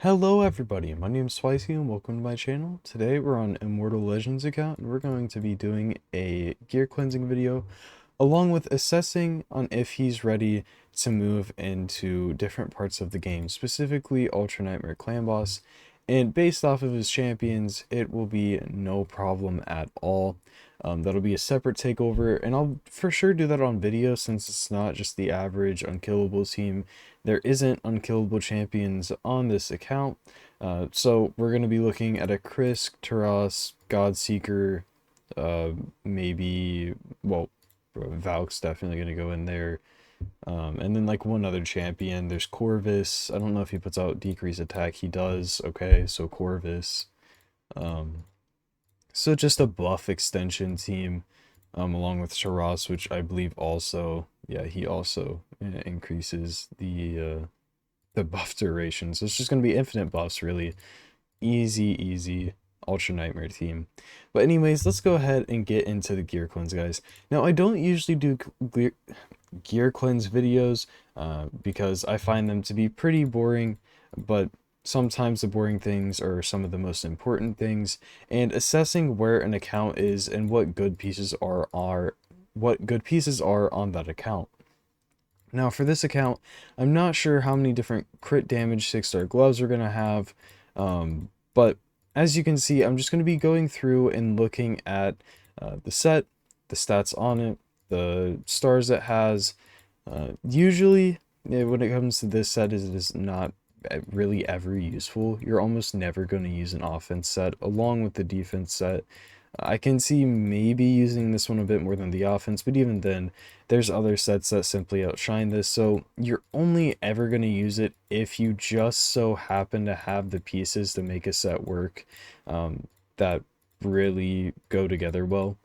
Hello everybody, my name is Spicy and welcome to my channel. Today we're on Immortal Legends account and we're going to be doing a gear cleansing video along with assessing on if he's ready to move into different parts of the game, specifically Ultra Nightmare Clan Boss. And based off of his champions, it will be no problem at all. That'll be a separate takeover, and I'll for sure do that on video since it's not just the average unkillable team. There isn't unkillable champions on this account. So we're going to be looking at a Krisk, Taras, Godseeker, maybe, well, Valk's definitely going to go in there. And then like one other champion, there's Corvus. I don't know if he puts out decrease attack. He does. Okay, so Corvus. Um, so just a buff extension team, along with Taras, which I believe also, yeah, he also increases the buff duration. So it's just going to be infinite buffs, really. Easy Ultra Nightmare team. But anyways, let's go ahead and get into the gear cleanse, guys. Now, I don't usually do gear cleanse videos because I find them to be pretty boring, but sometimes the boring things are some of the most important things, and assessing where an account is and what good pieces are on that account. Now for this account, I'm not sure how many different crit damage 6-star gloves we're going to have, but as you can see, I'm just going to be going through and looking at the set, the stats on it, the stars it has. Usually, when it comes to this set, it is not really ever useful. You're almost never going to use an offense set along with the defense set. I can see maybe using this one a bit more than the offense, but even then, there's other sets that simply outshine this, so you're only ever going to use it if you just so happen to have the pieces to make a set work that really go together well.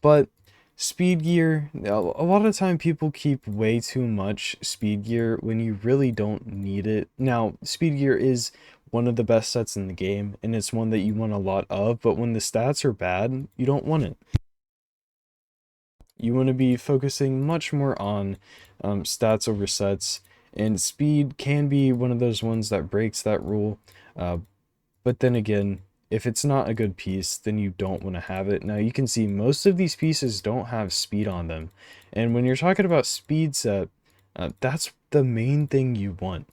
But speed gear, a lot of time people keep way too much speed gear when you really don't need it. Now, speed gear is one of the best sets in the game, and it's one that you want a lot of, but when the stats are bad, you don't want it. You want to be focusing much more on stats over sets, and speed can be one of those ones that breaks that rule. But then again, if it's not a good piece, then you don't want to have it. Now you can see most of these pieces don't have speed on them. And when you're talking about speed set, that's the main thing you want.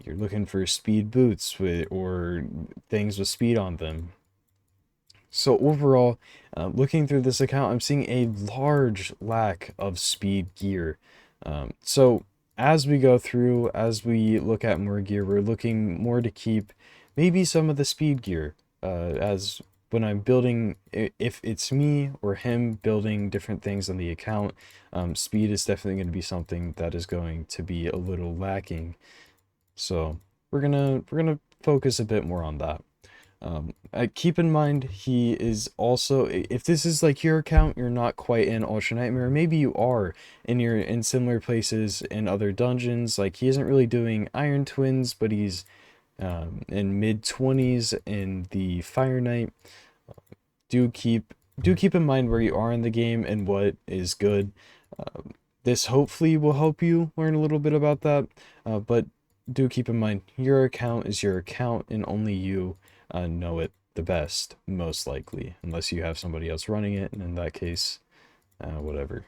You're looking for speed boots or things with speed on them. So overall, looking through this account, I'm seeing a large lack of speed gear. So as we go through, as we look at more gear, we're looking more to keep maybe some of the speed gear. As when I'm building, if it's me or him building different things on the account, speed is definitely going to be something that is going to be a little lacking. So we're gonna focus a bit more on that. Keep in mind, he is also, if this is like your account, you're not quite in Ultra Nightmare, maybe you are, and you're in similar places in other dungeons, like he isn't really doing Iron Twins, but he's in mid-20s in the Fire Knight. Do keep in mind where you are in the game and what is good. This hopefully will help you learn a little bit about that, but do keep in mind your account is your account and only you know it the best, most likely, unless you have somebody else running it, and in that case, whatever.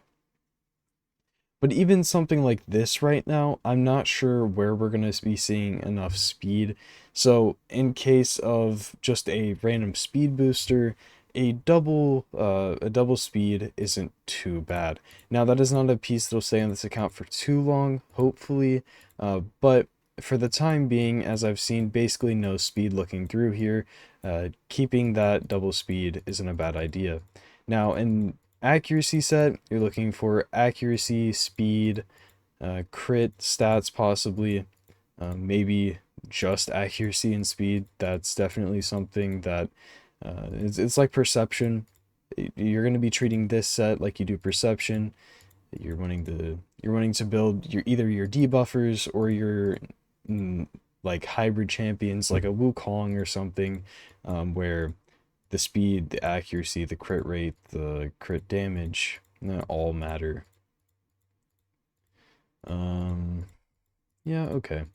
But even something like this right now, I'm not sure where we're going to be seeing enough speed. So in case of just a random speed booster, a double speed isn't too bad. Now that is not a piece that'll stay on this account for too long, hopefully, but for the time being, as I've seen basically no speed looking through here, keeping that double speed isn't a bad idea. Now in accuracy set, you're looking for accuracy, speed, crit stats possibly, maybe just accuracy and speed. That's definitely something that it's like perception. You're going to be treating this set like you do perception. You're wanting to build either your debuffers or your like hybrid champions like a Wukong or something, where the speed, the accuracy, the crit rate, the crit damage, all matter. Yeah, okay.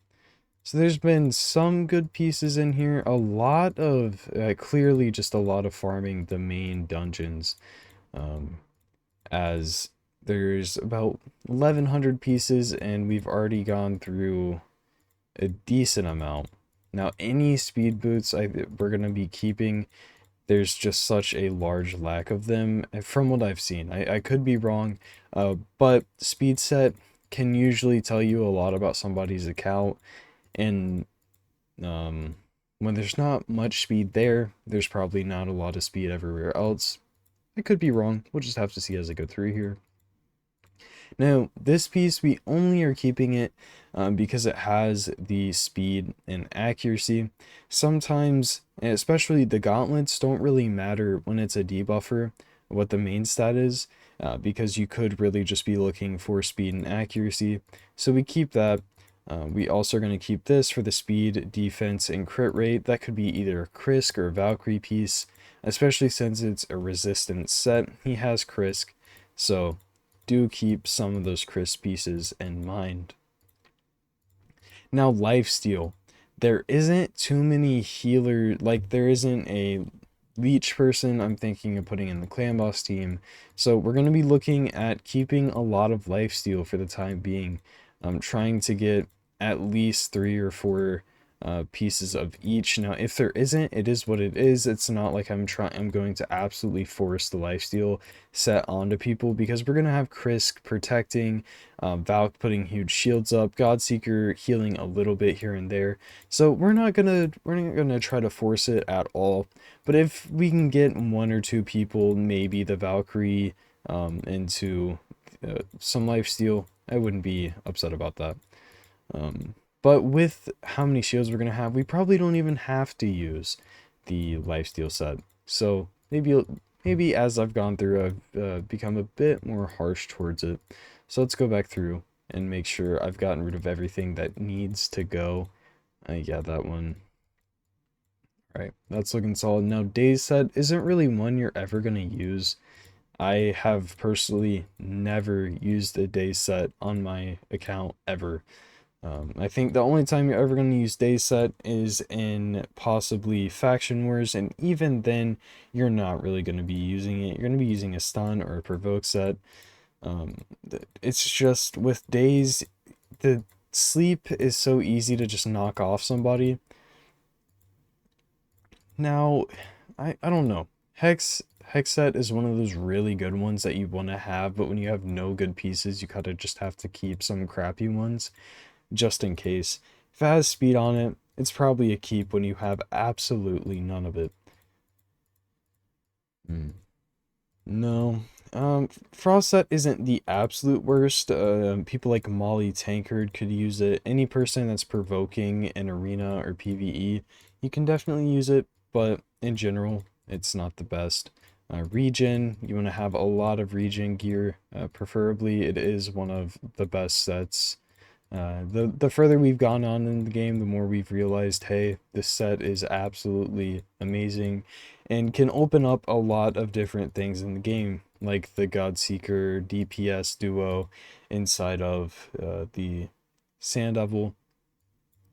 So there's been some good pieces in here, a lot of, clearly just a lot of farming the main dungeons, um, as there's about 1100 pieces and we've already gone through a decent amount. Now, any speed boots we're going to be keeping, there's just such a large lack of them from what I've seen. I could be wrong, but speed set can usually tell you a lot about somebody's account, and when there's not much speed there, there's probably not a lot of speed everywhere else. I could be wrong. We'll just have to see as I go through here. Now, this piece, we only are keeping it because it has the speed and accuracy. Sometimes, especially the gauntlets, don't really matter when it's a debuffer, what the main stat is, because you could really just be looking for speed and accuracy. So we keep that. We also are going to keep this for the speed, defense, and crit rate. That could be either a Krisk or a Valkyrie piece, especially since it's a resistance set. He has Krisk, so do keep some of those Krisk pieces in mind. Now, lifesteal. There isn't too many healer, like there isn't a leech person I'm thinking of putting in the clan boss team. So we're going to be looking at keeping a lot of lifesteal for the time being. I'm trying to get at least 3 or 4 pieces of each. Now, if there isn't, it is what it is. It's not like I'm going to absolutely force the lifesteal set onto people, because we're gonna have Krisk protecting, Valk putting huge shields up, Godseeker healing a little bit here and there. So we're not gonna try to force it at all. But if we can get 1 or 2 people, maybe the Valkyrie, into some lifesteal, I wouldn't be upset about that. But with how many shields we're going to have, we probably don't even have to use the lifesteal set. So maybe as I've gone through, I've become a bit more harsh towards it. So let's go back through and make sure I've gotten rid of everything that needs to go. Yeah, that one. All right, that's looking solid. Now, days set isn't really one you're ever going to use. I have personally never used a day set on my account ever. I think the only time you're ever going to use day set is in possibly faction wars, and even then you're not really going to be using it. You're going to be using a stun or a provoke set. It's just with days, the sleep is so easy to just knock off somebody. Now, I don't know. Hex set is one of those really good ones that you want to have, but when you have no good pieces, you kind of just have to keep some crappy ones just in case. If it has speed on it, it's probably a keep when you have absolutely none of it. No. Frost set isn't the absolute worst. People like Molly Tankard could use it. Any person that's provoking an arena or PvE, you can definitely use it, but in general, it's not the best. Regen, you want to have a lot of regen gear. Preferably, it is one of the best sets. The further we've gone on in the game, the more we've realized, hey, this set is absolutely amazing and can open up a lot of different things in the game, like the Godseeker DPS duo inside of the Sand Devil.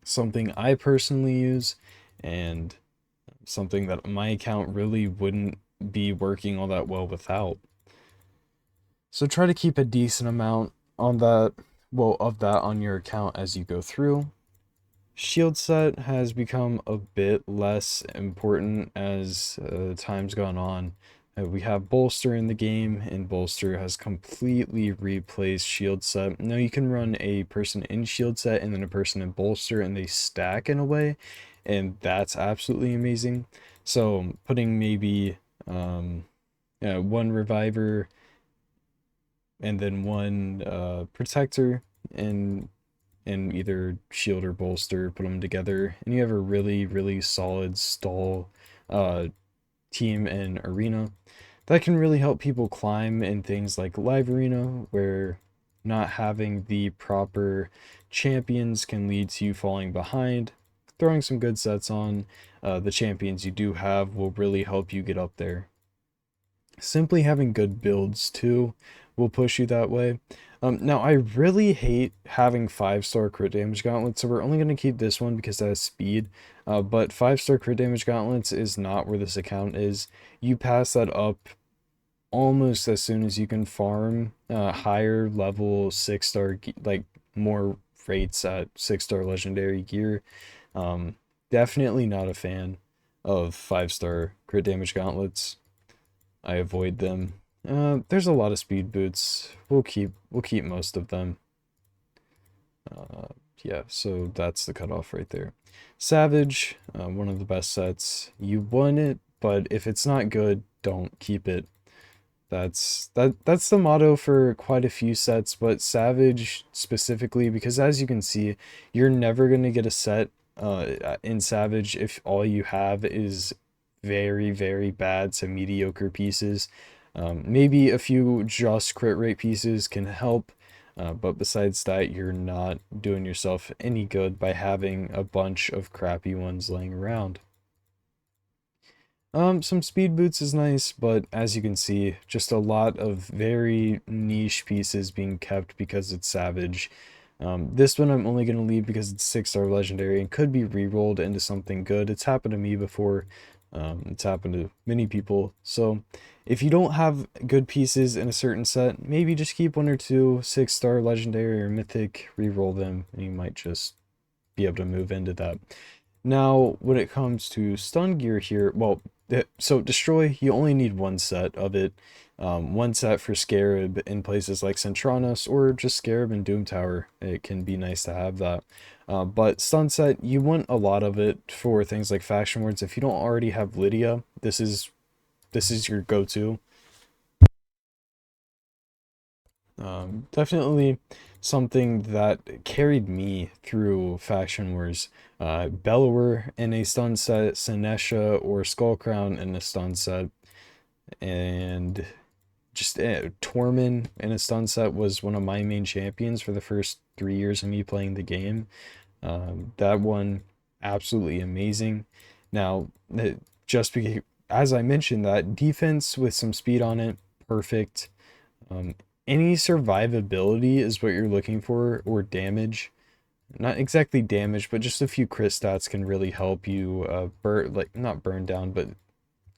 Something I personally use, and something that my account really wouldn't be working all that well without. So try to keep a decent amount on that, well, of that on your account as you go through. Shield set has become a bit less important as time's gone on. We have Bolster in the game, and Bolster has completely replaced Shield set. Now you can run a person in Shield set and then a person in Bolster, and they stack in a way, and that's absolutely amazing. So putting maybe one Reviver and then one Protector in either shield or bolster, put them together, and you have a really solid stall team in arena that can really help people climb in things like live arena, where not having the proper champions can lead to you falling behind. Throwing some good sets on the champions you do have will really help you get up there. Simply having good builds too will push you that way. Now, I really hate having 5-star crit damage gauntlets, so we're only going to keep this one because that has speed. But 5-star crit damage gauntlets is not where this account is. You pass that up almost as soon as you can farm higher level 6-star, like more rates at 6-star legendary gear. Definitely not a fan of 5-star crit damage gauntlets. I avoid them. There's a lot of speed boots. We'll keep most of them. Yeah, so that's the cutoff right there. Savage, one of the best sets. You want it, but if it's not good, don't keep it. That's the motto for quite a few sets, but Savage specifically, because as you can see, you're never gonna get a set in Savage if all you have is very, very bad to mediocre pieces. Maybe a few just crit rate pieces can help, but besides that, you're not doing yourself any good by having a bunch of crappy ones laying around. Some speed boots is nice, but as you can see, just a lot of very niche pieces being kept because it's Savage. This one I'm only going to leave because it's 6-star legendary and could be re-rolled into something good. It's happened to me before. It's happened to many people. So if you don't have good pieces in a certain set, maybe just keep 1 or 2 6-star legendary or mythic, re-roll them, and you might just be able to move into that. Now, when it comes to stun gear here, well, so destroy, you only need 1 set of it. 1 set for Scarab in places like Centranos, or just Scarab and Doom Tower. It can be nice to have that. But stun set, you want a lot of it for things like Faction Wars. If you don't already have Lydia, this is your go-to. Definitely something that carried me through Faction Wars. Bellower in a stun set, Senesha or Skullcrown in a stun set, and just Tormin in a stun set was one of my main champions for the first 3 years of me playing the game. That one, absolutely amazing. Now, just because, as I mentioned, that defense with some speed on it, perfect. Any survivability is what you're looking for, or damage. Not exactly damage, but just a few crit stats can really help you not burn down, but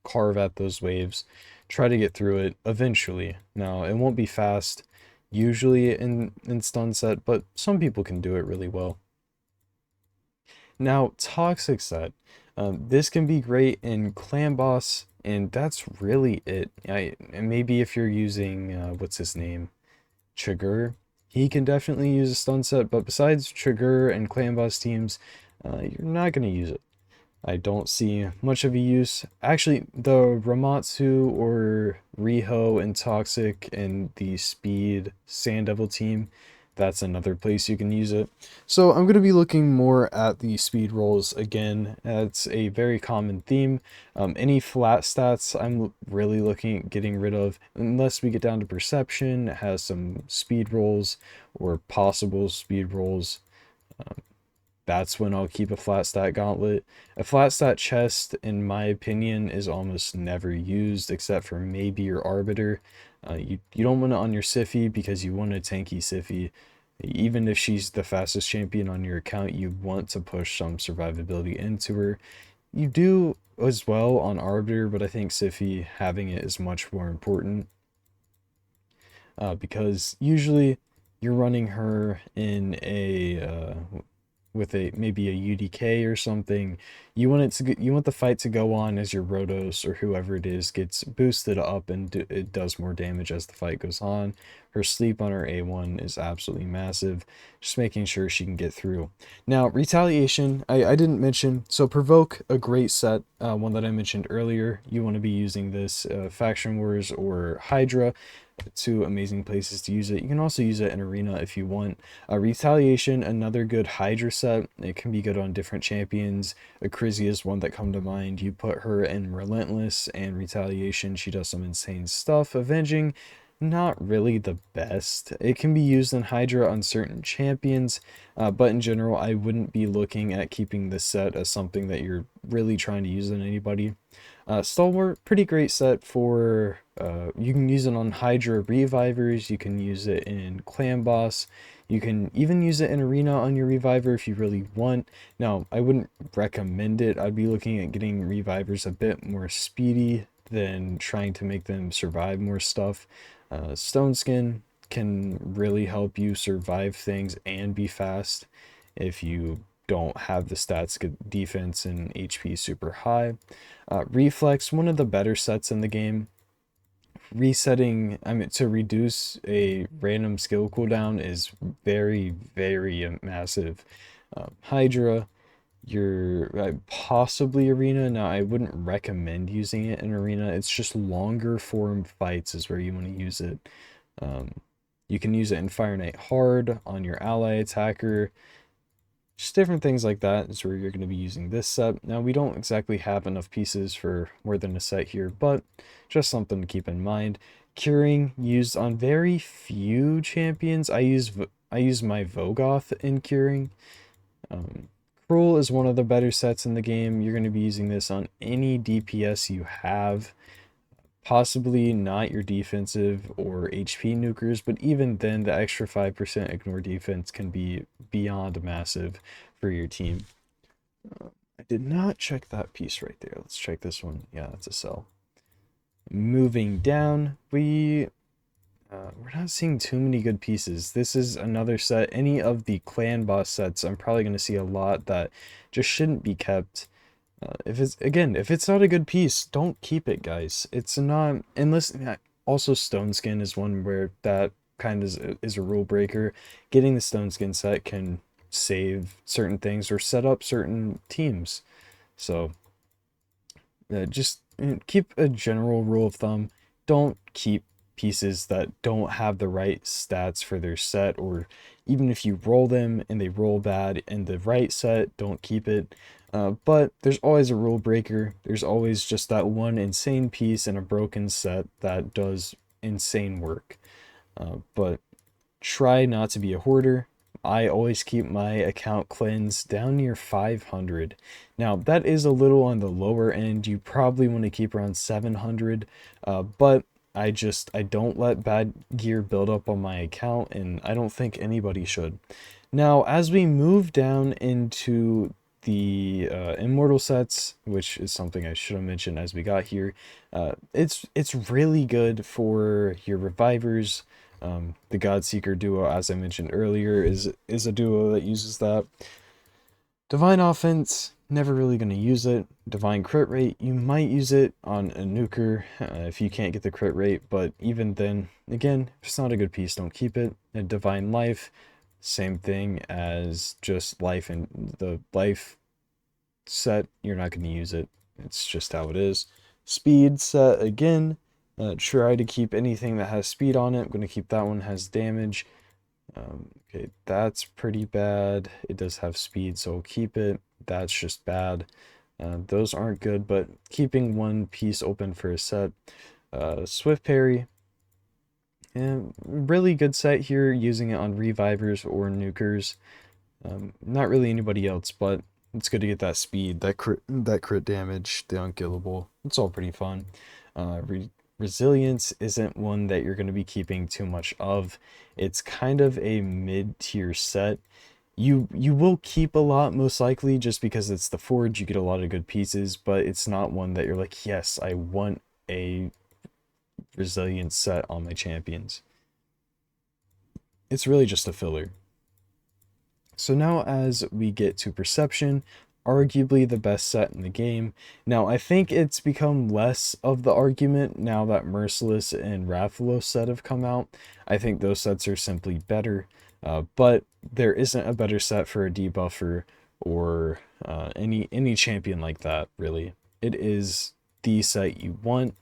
carve at those waves. Try to get through it eventually. Now, it won't be fast, usually in stun set, but some people can do it really well. Now, toxic set. This can be great in clan boss, and that's really it. And maybe if you're using what's his name, Chigurh, he can definitely use a stun set, but besides Chigurh and clan boss teams, you're not going to use it. I don't see much of a use. Actually, the Ramatsu or Riho and Toxic and the Speed Sand Devil team, that's another place you can use it. So I'm going to be looking more at the speed rolls again. It's a very common theme. Any flat stats I'm really looking at getting rid of, unless we get down to Perception, it has some speed rolls or possible speed rolls. That's when I'll keep a flat stat gauntlet. A flat stat chest, in my opinion, is almost never used except for maybe your Arbiter. You don't want it on your Siphi because you want a tanky Siphi. Even if she's the fastest champion on your account, you want to push some survivability into her. You do as well on Arbiter, but I think Siphi having it is much more important. Because usually you're running her in a with maybe a UDK or something. You want the fight to go on as your Rotos or whoever it is gets boosted up and it does more damage as the fight goes on. Her sleep on her A1 is absolutely massive. Just making sure she can get through. Now, Retaliation, I didn't mention. So Provoke, a great set, one that I mentioned earlier. You want to be using this Faction Wars or Hydra. 2 amazing places to use it. You can also use it in Arena if you want. Retaliation, another good Hydra set. It can be good on different champions. Acrizia is one that come to mind. You put her in Relentless and Retaliation. She does some insane stuff. Avenging, not really the best. It can be used in Hydra on certain champions, but in general, I wouldn't be looking at keeping this set as something that you're really trying to use it on anybody. Stalwart, pretty great set for, you can use it on Hydra Revivers, you can use it in Clan Boss, you can even use it in Arena on your Reviver if you really want. Now, I wouldn't recommend it. I'd be looking at getting Revivers a bit more speedy than trying to make them survive more stuff. Stone Skin can really help you survive things and be fast if you don't have the stats, good defense, and HP super high. Reflex, one of the better sets in the game. Resetting, I mean, to reduce a random skill cooldown is very, very massive. Hydra, your possibly Arena. Now, I wouldn't recommend using it in Arena. It's just longer form fights is where you want to use it. You can use it in Fire Knight Hard on your ally attacker. Just different things like that is where you're going to be using this set. Now, we don't exactly have enough pieces for more than a set here, but just something to keep in mind. Curing, used on very few champions. I use my Vogoth in Curing. Cruel is one of the better sets in the game. You're going to be using this on any DPS you have. Possibly not your defensive or HP nukers, but even then, the extra 5% ignore defense can be beyond massive for your team. I did not check that piece right there. Let's check this one. Yeah, that's a sell. Moving down, we're not seeing too many good pieces. This is another set. Any of the Clan Boss sets, I'm probably going to see a lot that just shouldn't be kept. If it's not a good piece, don't keep it, guys. It's not, unless, also Stone Skin is one where that kind of is a rule breaker. Getting the Stone Skin set can save certain things or set up certain teams. So, just keep a general rule of thumb. Don't keep pieces that don't have the right stats for their set, or even if you roll them and they roll bad in the right set, don't keep it. But there's always a rule breaker. There's always just that one insane piece in a broken set that does insane work. But try not to be a hoarder. I always keep my account cleanse down near 500. Now, that is a little on the lower end. You probably want to keep around 700, but I don't let bad gear build up on my account, and I don't think anybody should. Now, as we move down into the immortal sets, which is something I should have mentioned as we got here, it's really good for your revivers. The Godseeker duo, as I mentioned earlier, is a duo that uses that. Divine Offense, never really going to use it. Divine Crit Rate, you might use it on a nuker if you can't get the crit rate, but even then, again, if it's not a good piece, don't keep it. And Divine Life, same thing as just life, and the life set, you're not going to use it. It's just how it is. Speed set, again, try to keep anything that has speed on it. I'm going to keep that one has damage. Okay, that's pretty bad. It does have speed, so I'll keep it. That's just bad. Those aren't good, but keeping one piece open for a set. Swift Parry, and really good set here, using it on revivers or nukers. Not really anybody else, but it's good to get that speed, that crit damage, the unkillable. It's all pretty fun. Resilience isn't one that you're going to be keeping too much of. It's kind of a mid-tier set. You will keep a lot, most likely, just because it's the Forge. You get a lot of good pieces, but it's not one that you're like, yes, I want a Resilience set on my champions. It's really just a filler. So now as we get to Perception, arguably the best set in the game. Now, I think it's become less of the argument now that Merciless and Rathalos set have come out. I think those sets are simply better, but there isn't a better set for a debuffer or any champion like that, really. It is the set you want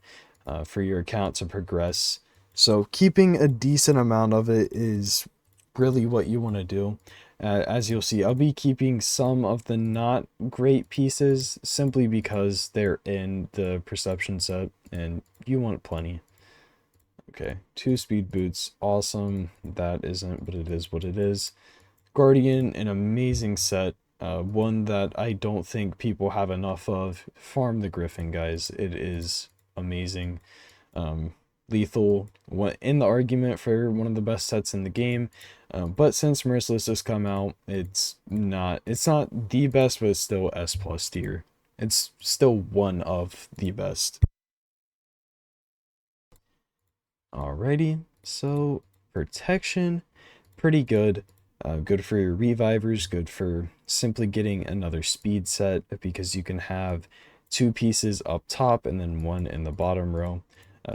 for your account to progress. So keeping a decent amount of it is really what you want to do. As you'll see, I'll be keeping some of the not great pieces simply because they're in the Perception set and you want plenty. Okay, 2 speed boots, awesome. That isn't, but it is what it is. Guardian, an amazing set. One that I don't think people have enough of. Farm the Griffin, guys. It is amazing. Lethal in the argument for one of the best sets in the game. But since Merciless has come out, it's not the best, but it's still S plus tier. It's still one of the best. Alrighty, so protection, pretty good. Good for your revivers, good for simply getting another speed set because you can have 2 pieces up top and then 1 in the bottom row.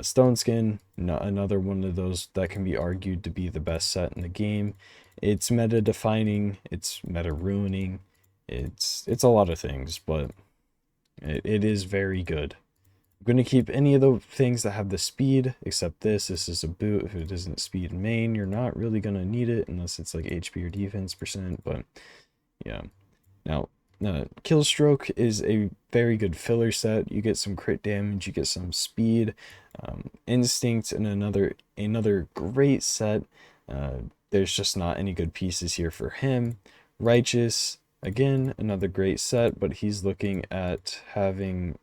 Stone Skin, another one of those that can be argued to be the best set in the game. It's meta defining, it's meta ruining, it's a lot of things, but it is very good. I'm going to keep any of the things that have the speed, except this. This is a boot. If it isn't speed main, you're not really going to need it unless it's like HP or defense percent, but yeah. Now, Killstroke is a very good filler set. You get some crit damage, you get some speed, Instinct, and another great set. There's just not any good pieces here for him. Righteous, again, another great set, but he's looking at having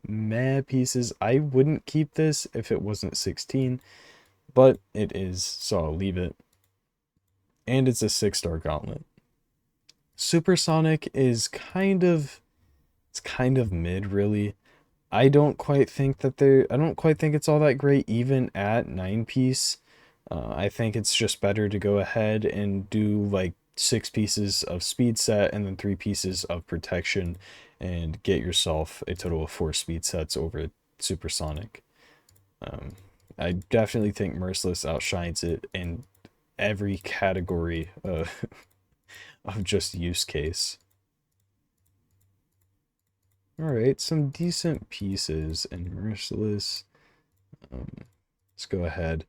meh pieces. I wouldn't keep this if it wasn't 16, but it is, so I'll leave it. And it's a 6-star gauntlet. Supersonic is kind of mid, really. I don't quite think it's all that great even at 9-piece. I think it's just better to go ahead and do like 6 pieces of speed set and then 3 pieces of protection and get yourself a total of 4 speed sets over Supersonic. I definitely think Merciless outshines it in every category of just use case. Alright, some decent pieces in Merciless. Let's go ahead.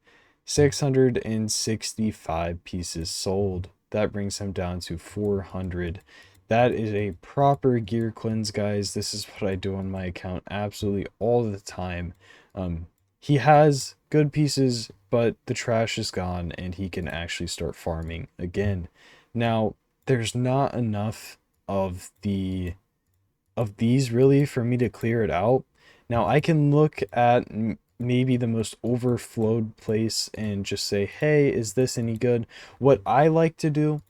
665 pieces sold. That brings him down to 400. That is a proper gear cleanse, guys. This is what I do on my account absolutely all the time. He has good pieces, but the trash is gone and he can actually start farming again. Now, there's not enough of these really for me to clear it out. Now, I can look at maybe the most overflowed place and just say, hey, is this any good? What I like to do,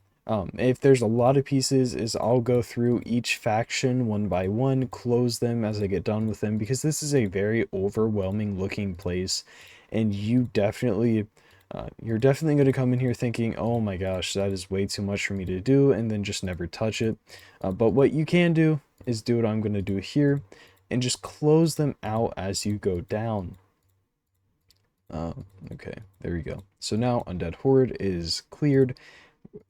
if there's a lot of pieces, is I'll go through each faction one by one, close them as I get done with them, because this is a very overwhelming looking place, and you're definitely going to come in here thinking, oh my gosh, that is way too much for me to do, and then just never touch it. But what you can do is do what I'm going to do here, and just close them out as you go down. Okay, there we go. So now Undead Horde is cleared.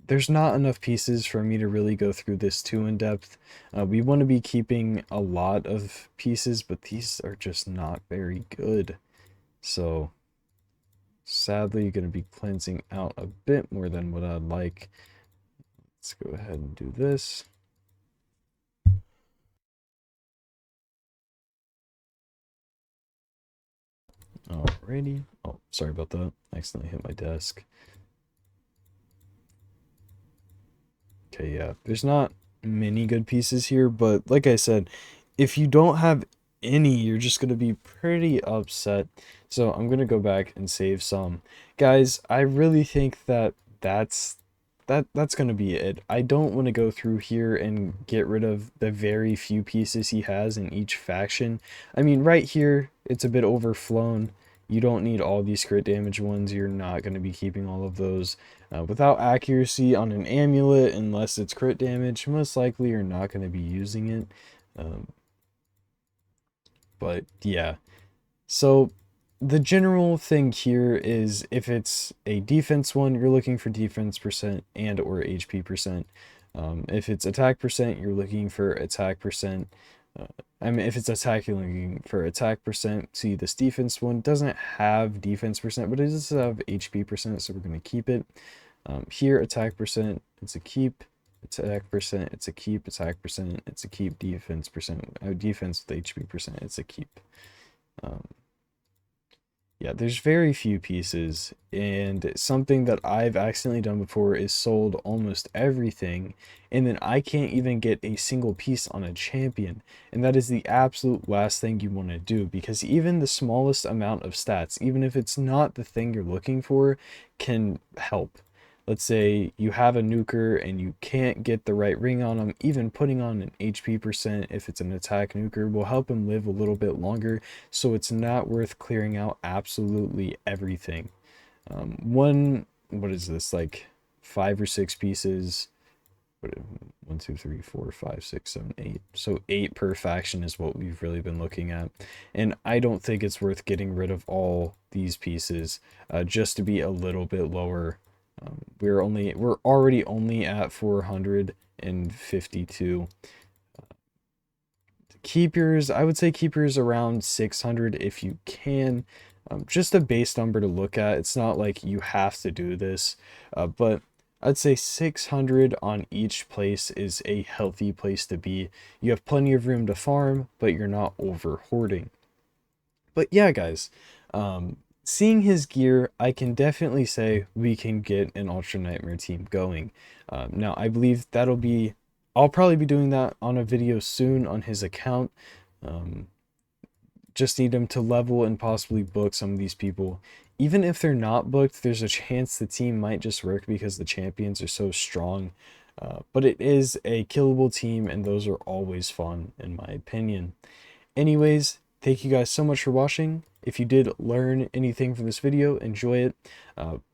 There's not enough pieces for me to really go through this too in depth. We want to be keeping a lot of pieces, but these are just not very good. So sadly, going to be cleansing out a bit more than what I'd like. Let's go ahead and do this. Alrighty. Oh, sorry about that. I accidentally hit my desk. Okay, yeah. There's not many good pieces here, but like I said, if you don't have any, you're just going to be pretty upset. So I'm going to go back and save some. Guys, I really think that that's going to be it. I don't want to go through here and get rid of the very few pieces he has in each faction. I mean, right here, it's a bit overflown. You don't need all these crit damage ones. You're not going to be keeping all of those. Without accuracy on an amulet, unless it's crit damage, most likely you're not going to be using it. But yeah, so the general thing here is if it's a defense one, you're looking for defense percent and or HP percent. If it's attack percent, you're looking for attack percent. I mean, if it's attack, you're looking for attack percent. See, this defense one doesn't have defense percent, but it does have HP percent, so we're going to keep it. Here, attack percent, it's a keep. Attack percent, it's a keep. Attack percent, it's a keep. Defense percent, defense with HP percent, it's a keep. Yeah, there's very few pieces, and something that I've accidentally done before is sold almost everything, and then I can't even get a single piece on a champion, and that is the absolute last thing you want to do, because even the smallest amount of stats, even if it's not the thing you're looking for, can help. Let's say you have a nuker and you can't get the right ring on him, even putting on an HP percent if it's an attack nuker will help him live a little bit longer, so it's not worth clearing out absolutely everything. What is this, like 5 or 6 pieces? What, 1, 2, 3, 4, 5, 6, 7, 8. So 8 per faction is what we've really been looking at. And I don't think it's worth getting rid of all these pieces just to be a little bit lower. We're already only at 452. Keep yours, I would say keep yours around 600 if you can. Just a base number to look at. It's not like you have to do this, but I'd say 600 on each place is a healthy place to be. You have plenty of room to farm, but you're not over hoarding. But yeah, guys, seeing his gear, I can definitely say we can get an Ultra Nightmare team going. Now, I believe I'll probably be doing that on a video soon on his account. Just need him to level and possibly book some of these people. Even if they're not booked, there's a chance the team might just work because the champions are so strong. But it is a killable team, and those are always fun, in my opinion. Anyways, thank you guys so much for watching. If you did learn anything from this video, enjoy it,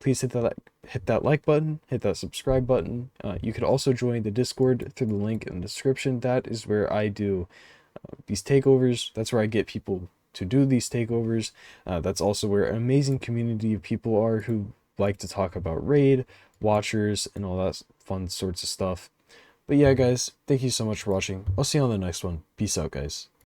please hit that like button, hit that subscribe button. You could also join the Discord through the link in the description. That is where I do these takeovers. That's where I get people to do these takeovers. That's also where an amazing community of people are who like to talk about raid, watchers, and all that fun sorts of stuff. But yeah, guys, thank you so much for watching. I'll see you on the next one. Peace out, guys.